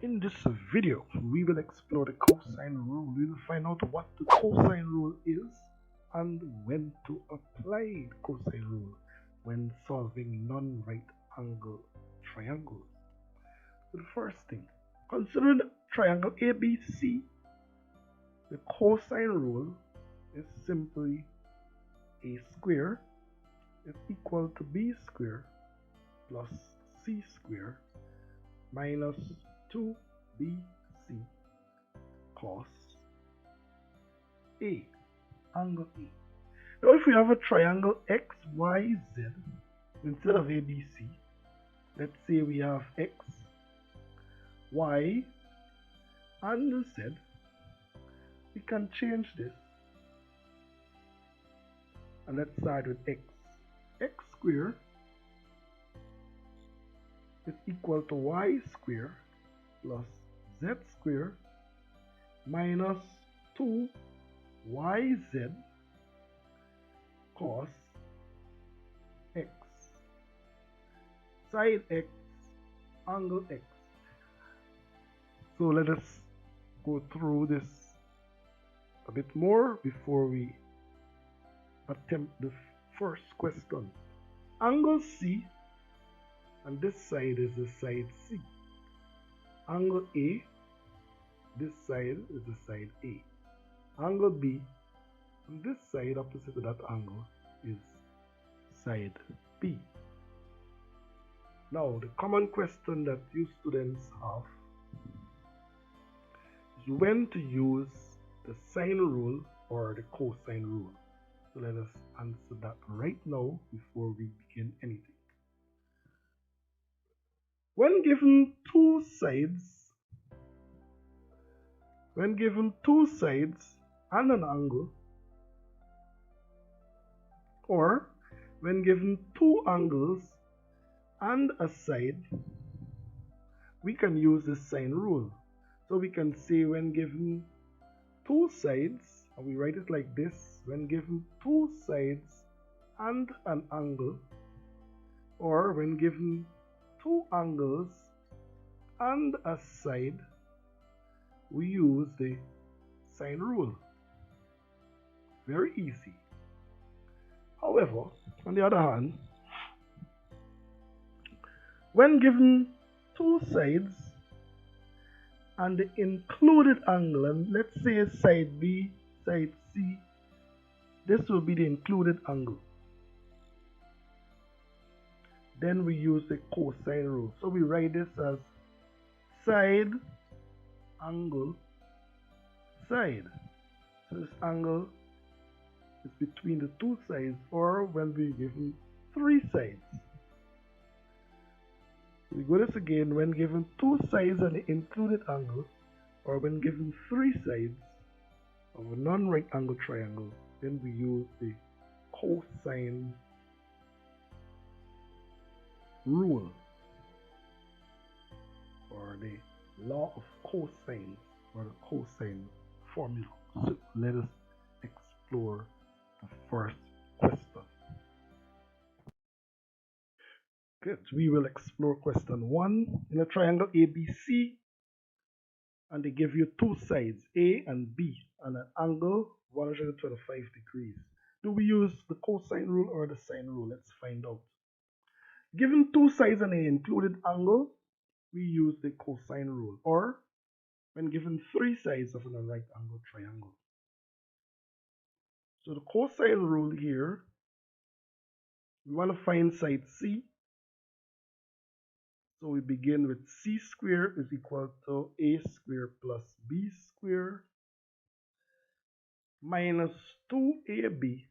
In this video, we will explore the cosine rule. We will find out what the cosine rule is and when to apply the cosine rule when solving non-right angle triangles. So the first thing, consider the triangle ABC. The cosine rule is simply a square is equal to b square plus c square minus 2bc cos A, angle A. Now if we have a triangle XYZ instead of ABC, let's say we have X, Y, and Z, we can change this. And let's start with X. X squared is equal to Y squared plus Z squared minus 2YZ cos X, side X, angle X. So let us go through this a bit more before we attempt the first question. Angle C, and this side is the side C. Angle A, this side is the side A. Angle B, and this side opposite to that angle is side B. Now the common question that you students have is when to use the sine rule or the cosine rule. So let us answer that right now before we begin anything. When given two sides and an angle, or when given two angles and a side, we can use the sine rule. So we can say when given two sides, and we write it like this, when given two sides and an angle, or when given two angles and a side, we use the sine rule. Very easy. However, on the other hand, when given two sides and the included angle, and let's say side B, side C, this will be the included angle. Then we use the cosine rule. So we write this as side, angle, side. So this angle is between the two sides, or when we're given three sides. We go this again, when given two sides and the included angle, or when given three sides of a non-right angle triangle, then we use the cosine rule, or the law of cosines, or the cosine formula. So let us explore the first question. Okay, so we will explore question 1. In a triangle ABC, and they give you two sides, A and B, and an angle 125 degrees. Do we use the cosine rule or the sine rule? Let's find out. Given two sides and an included angle, we use the cosine rule, or when given three sides of an right angle triangle. So the cosine rule here, we want to find side C. So we begin with C squared is equal to A squared plus B squared minus 2AB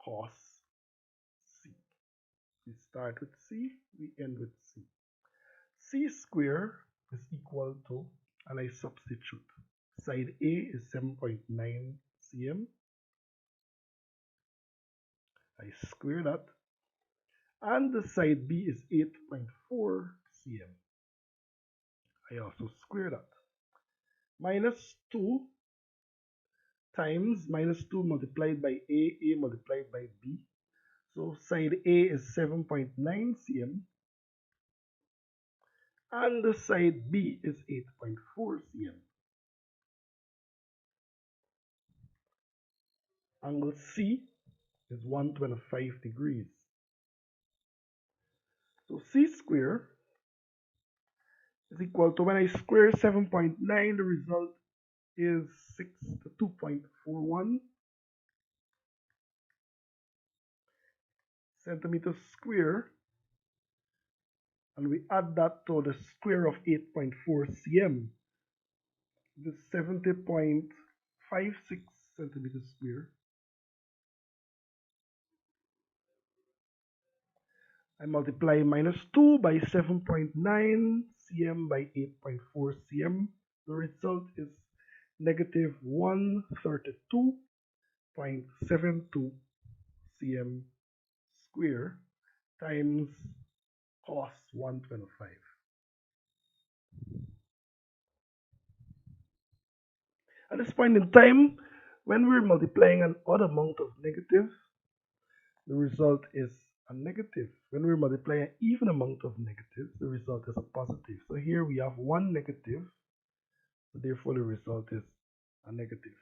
cos C. We start with C, we end with C. C squared is equal to, and I substitute, side A is 7.9 cm. I square that. And the side B is 8.4 cm. I also square that. Minus 2 times minus 2 multiplied by A multiplied by B. So side A is 7.9 cm and the side B is 8.4 cm. Angle C is 125 degrees. So C square is equal to, when I square 7.9, the result is 2.41 centimeters square, and we add that to the square of 8.4 cm. This 70.56 centimeters square. I multiply minus 2 by 7.9 cm by 8.4 cm. The result is negative 132.72 cm square times cos 125. At this point in time, when we're multiplying an odd amount of negatives, the result is a negative. When we multiply an even amount of negatives, the result is a positive. So here we have one negative, so therefore the result is a negative.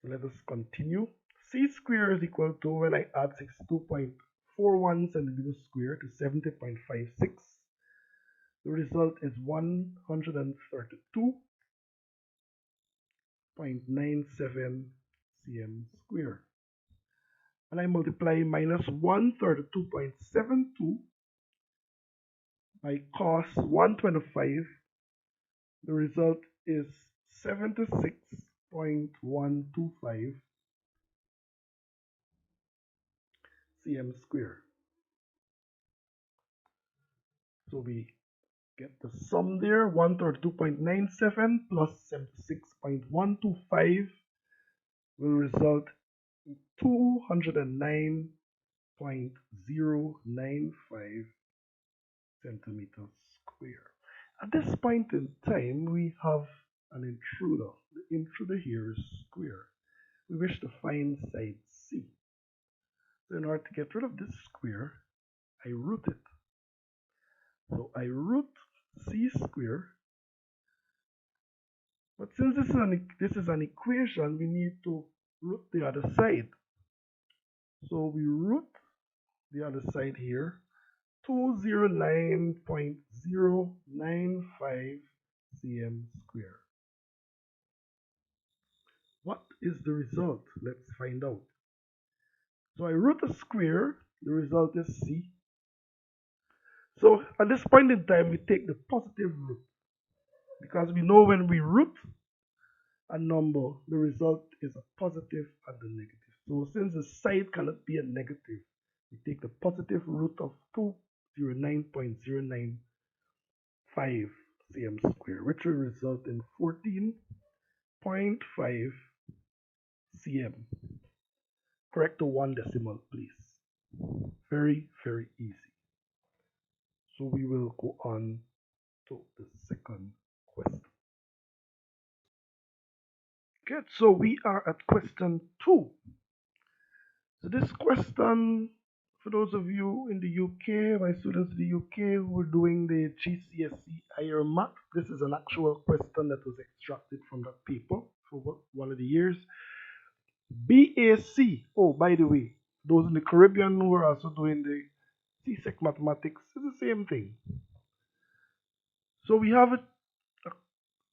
So let us continue. C square is equal to, when I add 62.41 centimeters square to 70.56, the result is 132.97 cm square. And I multiply minus 132.72 by cos 125, the result is 76.125 cm square. So we get the sum there, 132.97 plus 76.125 will result in 209.095 centimeters square. At this point in time, we have an intruder. The intruder here is square. We wish to find side C. So in order to get rid of this square, I root it. So I root C square. But since this is an equation, we need to root the other side. So we root the other side here, 209.095 cm square. What is the result? Let's find out. So I root a square, the result is C. So at this point in time, we take the positive root, because we know when we root a number, the result is a positive and a negative. So since the side cannot be a negative, we take the positive root of 209.095 cm square, which will result in 14.5 cm. Correct to one decimal, please. Very, very easy. So we will go on to the second question. Good, so we are at question 2. So this question, for those of you in the UK, my students in the UK who are doing the GCSE higher math, this is an actual question that was extracted from that paper for one of the years. BAC, oh, by the way, those in the Caribbean who are also doing the CSEC mathematics, it's the same thing. So we have an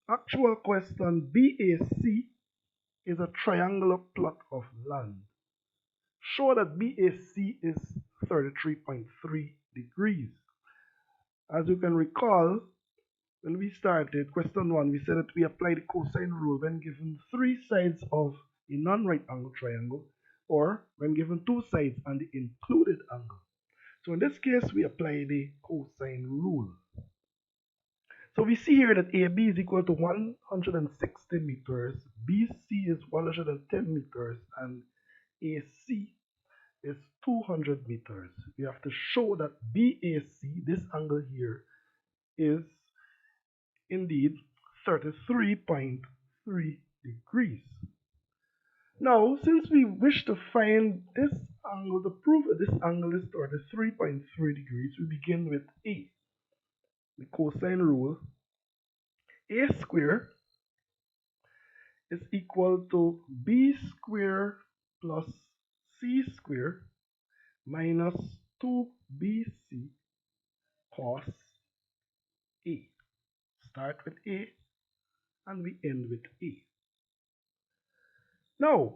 actual question. BAC is a triangular plot of land. Show that BAC is 33.3 degrees. As you can recall, when we started question 1, we said that we apply the cosine rule when given 3 sides of a non-right angle triangle, or when given 2 sides and the included angle. So in this case, we apply the cosine rule. So we see here that AB is equal to 160 meters, BC is 110 meters, and AC is 200 meters. We have to show that BAC, this angle here, is indeed 33.3 degrees. Now, since we wish to find this angle, to prove that this angle is 33.3 degrees, we begin with A. the cosine rule, a square is equal to b square plus c square minus 2bc cos a. Start with a and we end with a. Now,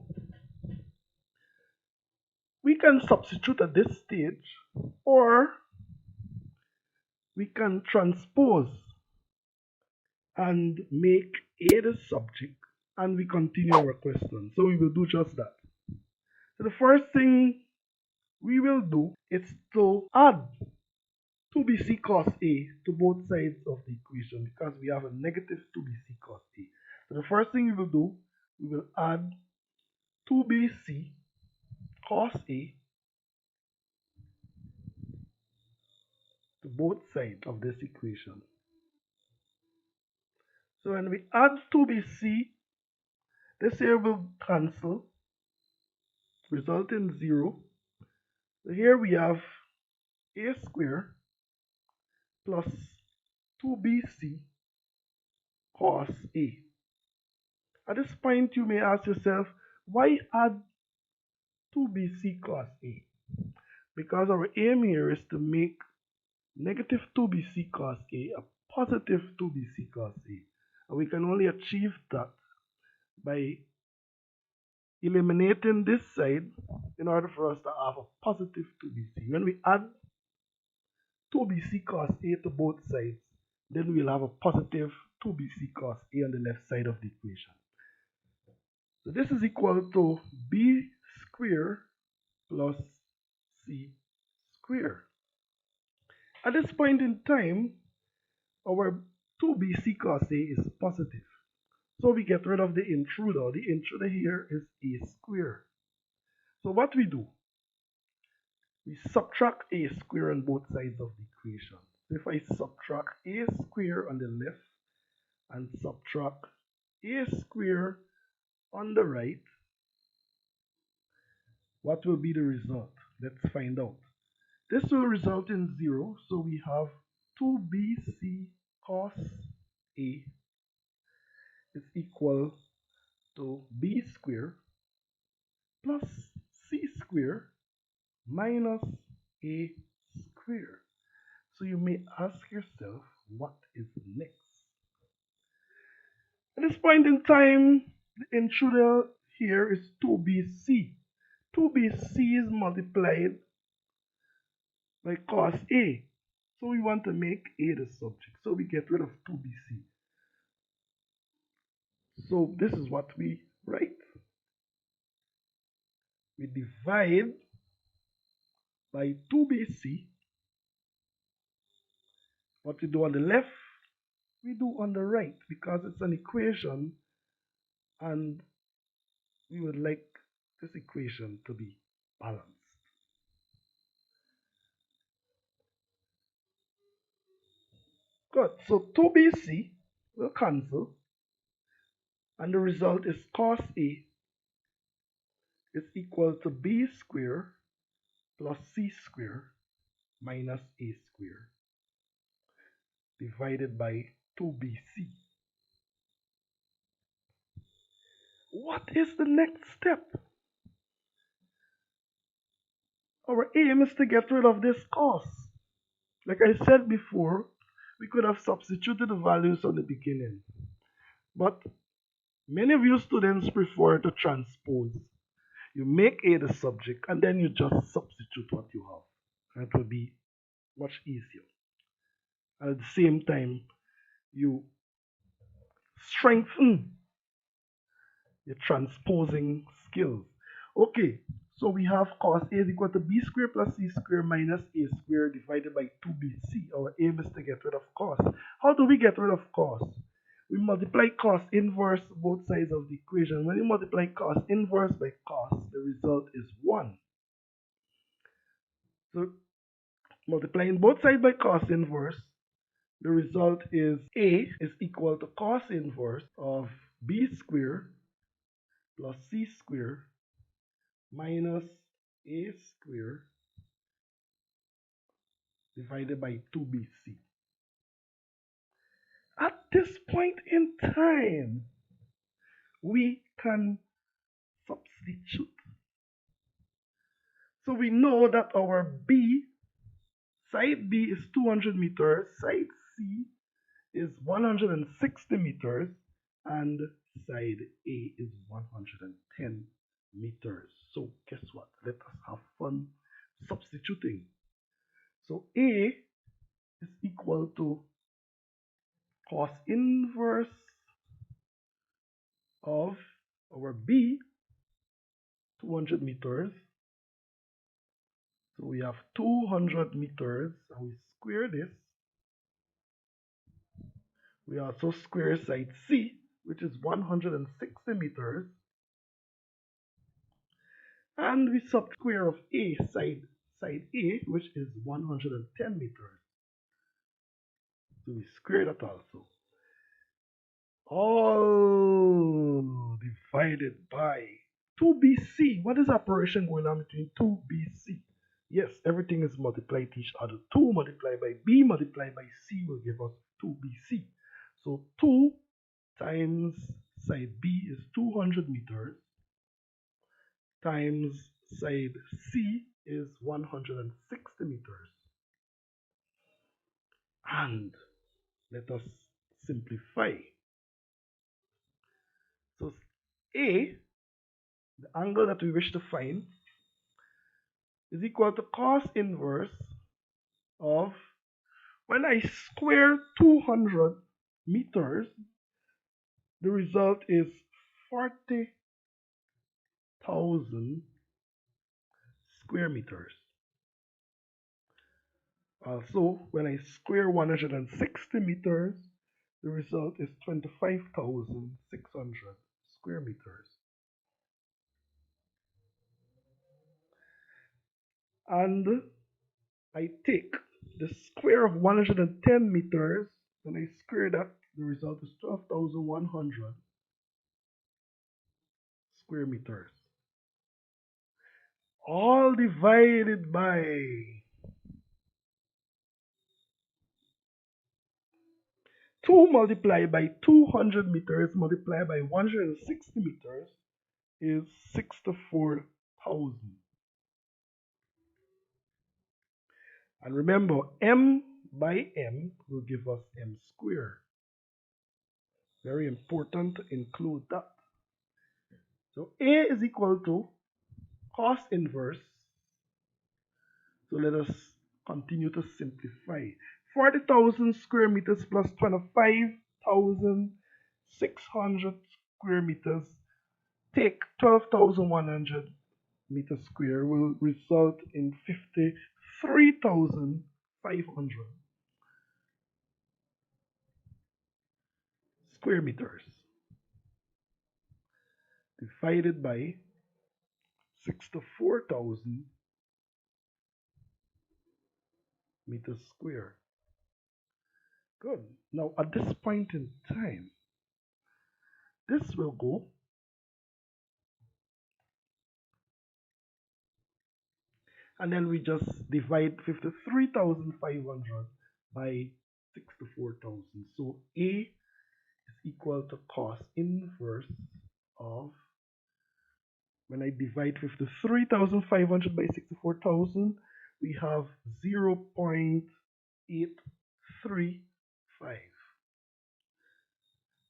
we can substitute at this stage, or we can transpose and make a the subject, and we continue our question. So we will do just that. So the first thing we will do is to add 2bc cos a to both sides of the equation because we have a negative 2bc cos a. So the first thing we will do, we will add 2bc cos a to both sides of this equation. So when we add 2bc, this here will cancel, result in 0. So here we have a square plus 2bc cos a. At this point, you may ask yourself, why add 2bc cos a? Because our aim here is to make negative 2bc cos a positive 2bc cos a. And we can only achieve that by eliminating this side in order for us to have a positive 2bc. When we add 2bc cos a to both sides, then we'll have a positive 2bc cos a on the left side of the equation. So this is equal to b square plus c square. At this point in time, our 2bc cos a is positive. So we get rid of the intruder. The intruder here is a square. So what we do, we subtract a square on both sides of the equation. So if I subtract a square on the left and subtract a square on the right, what will be the result? Let's find out. This will result in 0, so we have 2bc cos a is equal to b square plus c square minus a square. So you may ask yourself, what is next? At this point in time, the intruder here is 2bc. 2bc is multiplied by cos a. So we want to make a the subject. So we get rid of 2bc. So this is what we write. We divide by 2bc. What we do on the left, we do on the right because it's an equation and we would like this equation to be balanced. Good. So 2bc will cancel and the result is cos a is equal to b square plus c square minus a square divided by 2bc. What is the next step? Our aim is to get rid of this cos. Like I said before, we could have substituted the values on the beginning. But many of you students prefer to transpose. You make a the subject and then you just substitute what you have. That will be much easier. And at the same time, you strengthen your transposing skills. Okay, so we have cos a is equal to b square plus c square minus a square divided by 2bc. Our aim is to get rid of cos. How do we get rid of cos? We multiply cos inverse both sides of the equation. When you multiply cos inverse by cos, the result is 1. So multiplying both sides by cos inverse, the result is a is equal to cos inverse of b square plus c square minus a square divided by 2bc. At this point in time, we can substitute. So we know that our side B is 200 meters, side C is 160 meters, and side A is 110 meters. So guess what? Let us have fun substituting. So A is equal to cos inverse of our B, 200 meters. So we have 200 meters, and we square this. We also square side C, which is 160 meters. And we sub square of A, side A, which is 110 meters. So we square that also. All divided by 2BC. What is operation going on between 2BC? Yes, everything is multiplied to each other. 2 multiplied by B multiplied by C will give us 2BC. So 2 times side B is 200 meters times side C is 160 meters. And let us simplify. So A, the angle that we wish to find, is equal to cos inverse of, when I square 200 meters, the result is 40,000 square meters. Also, when I square 160 meters, the result is 25,600 square meters. And I take the square of 110 meters, and I square that, the result is 12,100 square meters. All divided by 2 multiplied by 200 meters multiplied by 160 meters is 64,000. And remember, m by m will give us m squared. Very important to include that. So A is equal to cos inverse. So let us continue to simplify. 40,000 square meters plus 25,600 square meters. Take 12,100 meters square will result in 53,500 square meters divided by 64,000 meters square. Good. Now at this point in time, this will go, and then we just divide 53,500 by 64,000. So A is equal to cos inverse of, when I divide 53,500 by 64,000, we have 0.835.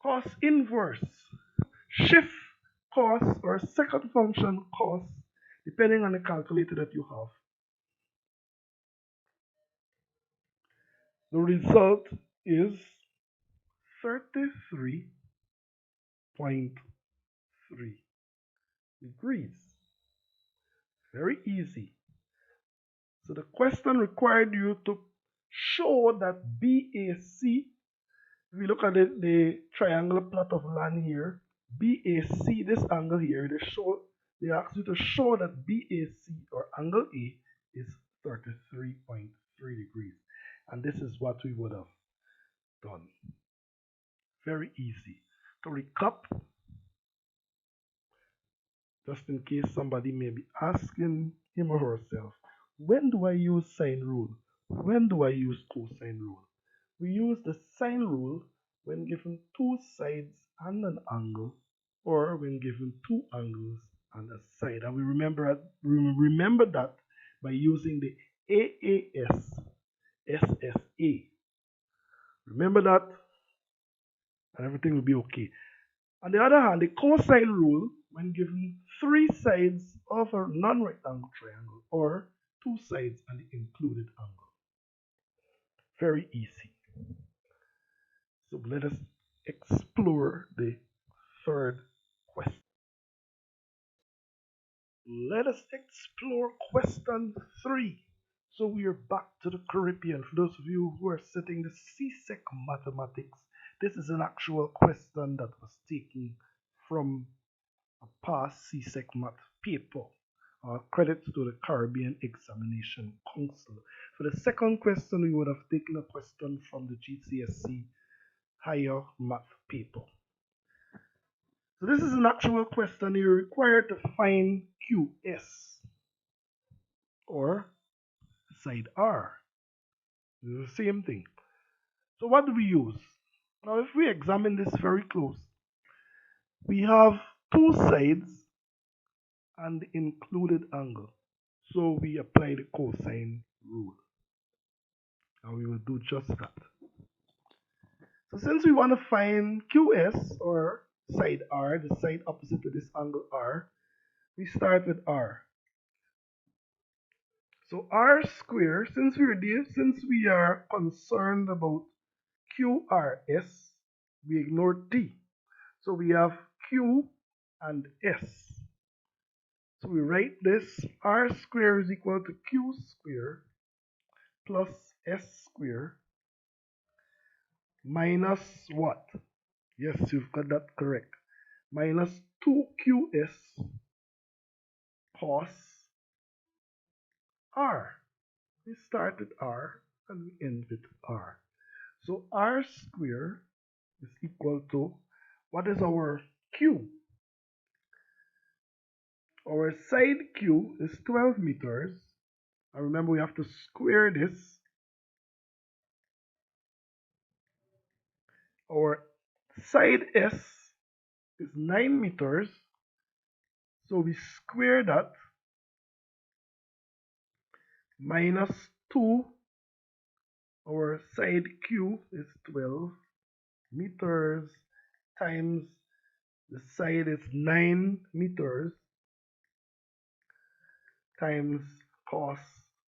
Cos inverse. Shift cos or second function cos, depending on the calculator that you have. The result is 33.3 degrees. Very easy. So the question required you to show that BAC, if you look at the triangular plot of land here, BAC, this angle here, they ask you to show that BAC or angle A is 33.3 degrees. And this is what we would have done. Very easy. To recap, just in case somebody may be asking him or herself, when do I use sine rule? When do I use cosine rule? We use the sine rule when given two sides and an angle, or when given two angles and a side. And we remember that by using the AAS, SSA. Remember that, and everything will be okay. On the other hand, the cosine rule, when given three sides of a non-rectangle triangle, or two sides and the included angle. Very easy. So let us explore the third question. Let us explore question 3. So we are back to the Caribbean. For those of you who are sitting the CSEC mathematics, this is an actual question that was taken from a past CSEC math paper. Credits to the Caribbean Examination Council. For the second question, we would have taken a question from the GCSE higher math paper. So this is an actual question. You're required to find QS or side R. It's the same thing. So what do we use? Now if we examine this very close, we have two sides and the included angle. So we apply the cosine rule. And we will do just that. So since we want to find QS or side R, the side opposite to this angle R, we start with R. So R square, since we are concerned about QRS, we ignore T. So we have Q and S. So we write this R square is equal to Q square plus S square minus what? Yes, you've got that correct. Minus 2QS cos R. We start with R and we end with R. So R square is equal to, what is our Q? Our side Q is 12 meters. And remember, we have to square this. Our side S is 9 meters. So we square that minus 2. Our side Q is 12 meters times the side is 9 meters times cos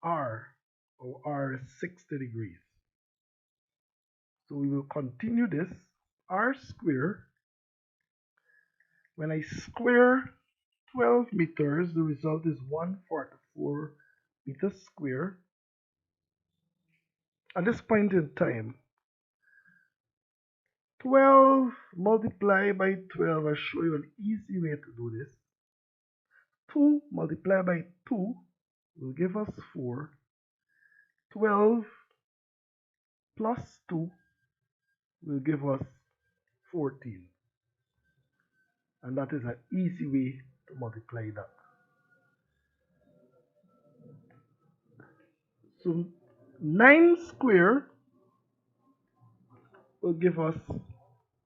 R, or R is 60 degrees. So we will continue this. R square, when I square 12 meters, the result is 144 meters square. At this point in time, 12 multiplied by 12, I'll show you an easy way to do this. 2 multiplied by 2 will give us 4. 12 plus 2 will give us 14. And that is an easy way to multiply that. So 9 square will give us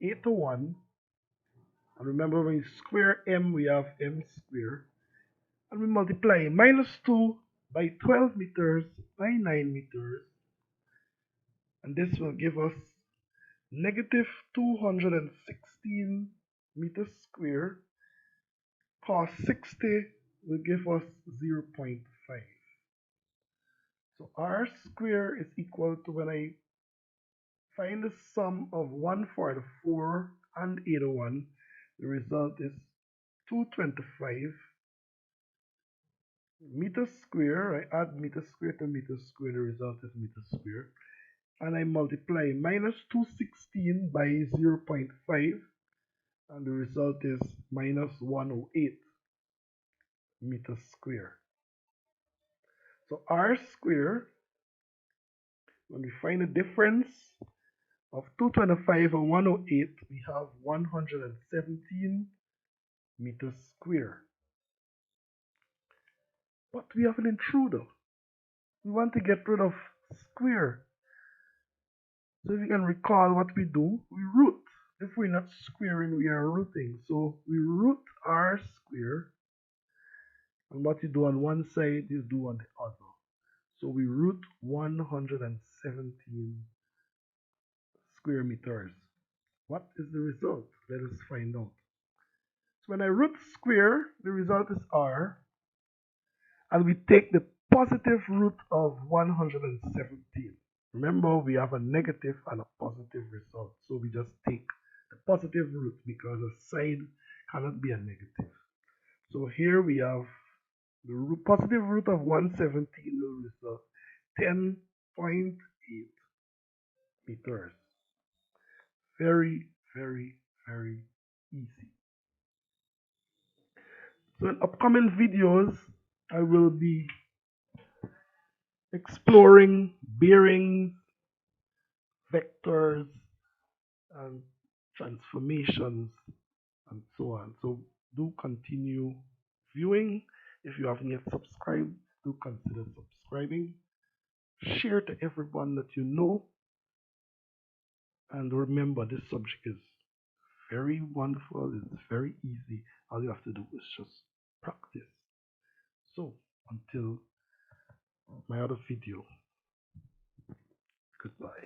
81. And remember, when you square m, we have m square. And we multiply minus 2 by 12 meters by 9 meters. And this will give us negative 216 meters square. Cos 60 will give us 0.5. So R square is equal to, when I find the sum of 144 and 81, the result is 225 meters square. I add meter square to meter square, the result is meter square. And I multiply minus 216 by 0.5, and the result is minus 108 meters square. So R square, when we find the difference of 225 and 108, we have 117 meters square. But we have an intruder. We want to get rid of square. So if you can recall what we do, we root. If we're not squaring, we are rooting. So we root r square, and what you do on one side, you do on the other. So we root 117 square meters. What is the result? Let us find out. So when I root square, the result is r, and we take the positive root of 117. Remember, we have a negative and a positive result. So we just take the positive root because a side cannot be a negative. So here we have the positive root of 117 will result 10.8 meters. Very, very, very easy. So in upcoming videos, I will be exploring bearings, vectors, and transformations, and so on. So do continue viewing. If you haven't yet subscribed, do consider subscribing. Share to everyone that you know. And remember, this subject is very wonderful. It's very easy. All you have to do is just practice. So until my other video, goodbye.